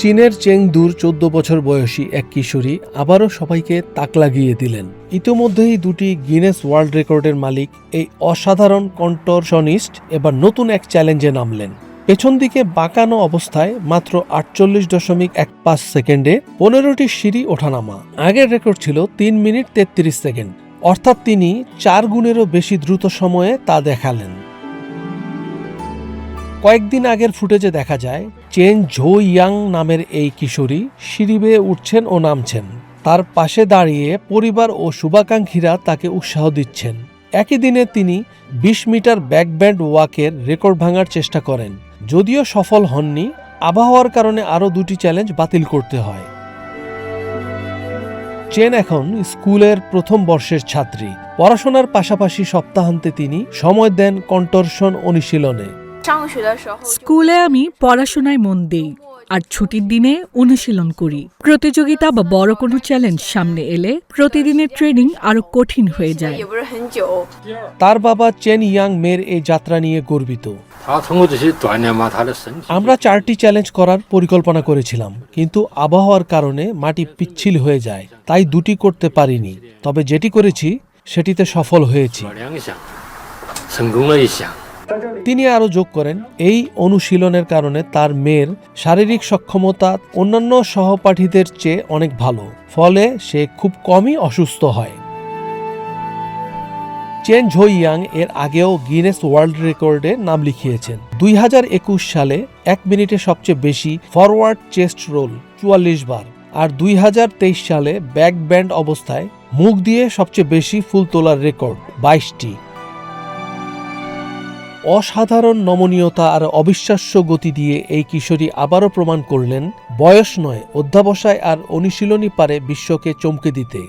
চীনের চেংদুর ১৪ বছর বয়সী এক কিশোরী আবারও সবাইকে তাক লাগিয়ে দিলেন। ইতোমধ্যেই দুটি গিনেস ওয়ার্ল্ড রেকর্ডের মালিক এই অসাধারণ কন্টরশনিস্ট এবার নতুন এক চ্যালেঞ্জে নামলেন। পেছন দিকে বাঁকানো অবস্থায় মাত্র ৪৮.১৫ সেকেন্ডে ১৫টি সিঁড়ি ওঠানামা। আগের রেকর্ড ছিল ৩ মিনিট ৩৩ সেকেন্ড, অর্থাৎ তিনি ৪ গুণেরও বেশি দ্রুত সময়ে তা দেখালেন। কয়েকদিন আগের ফুটেজে দেখা যায় চেন ঝো ইয়াং নামের এই কিশোরী সিঁড়ি বেয়ে উঠছেন ও নামছেন। তার পাশে দাঁড়িয়ে পরিবার ও শুভাকাঙ্ক্ষীরা তাকে উৎসাহ দিচ্ছেন। একই দিনে তিনি ২০ মিটার ব্যাকব্যান্ড ওয়াকের রেকর্ড ভাঙার চেষ্টা করেন, যদিও সফল হননি। আবহাওয়ার কারণে আরও দুটি চ্যালেঞ্জ বাতিল করতে হয়। চেন এখন স্কুলের প্রথম বর্ষের ছাত্রী। পড়াশোনার পাশাপাশি সপ্তাহান্তে তিনি সময় দেন কন্টরশন অনুশীলনে। স্কুলে আমি পড়াশোনায় মন দেই আর ছুটির দিনে অনুশীলন করি। প্রতিযোগিতা বা বড় কোনো চ্যালেঞ্জ সামনে এলে প্রতিদিনের ট্রেনিং আরো কঠিন হয়ে যায়। তার বাবা চেন ইয়াং মেয়ের এই যাত্রা নিয়ে গর্বিত। আমরা 4টি চ্যালেঞ্জ করার পরিকল্পনা করেছিলাম, কিন্তু আবহাওয়ার কারণে মাটি পিচ্ছিল হয়ে যায়, তাই 2টি করতে পারিনি। তবে যেটি করেছি সেটিতে সফল হয়েছি। তিনি আরও যোগ করেন, এই অনুশীলনের কারণে তার মেয়ের শারীরিক সক্ষমতা অন্যান্য সহপাঠীদের চেয়ে অনেক ভালো, ফলে সে খুব কমই অসুস্থ হয়। চেন ঝো ইয়াং এর আগেও গিনেস ওয়ার্ল্ড রেকর্ডে নাম লিখিয়েছেন। 2021 সালে 1 মিনিটে সবচেয়ে বেশি ফরওয়ার্ড চেস্ট রোল 44 বার, আর 2023 সালে ব্যাক ব্যান্ড অবস্থায় মুখ দিয়ে সবচেয়ে বেশি ফুল তোলার রেকর্ড 22টি। অসাধারণ নমনীয়তা আর অবিশ্বাস্য গতি দিয়ে এই কিশোরী আবারও প্রমাণ করলেন, বয়স নয়, অধ্যাবসায় আর অনুশীলনই পারে বিশ্বকে চমকে দিতে।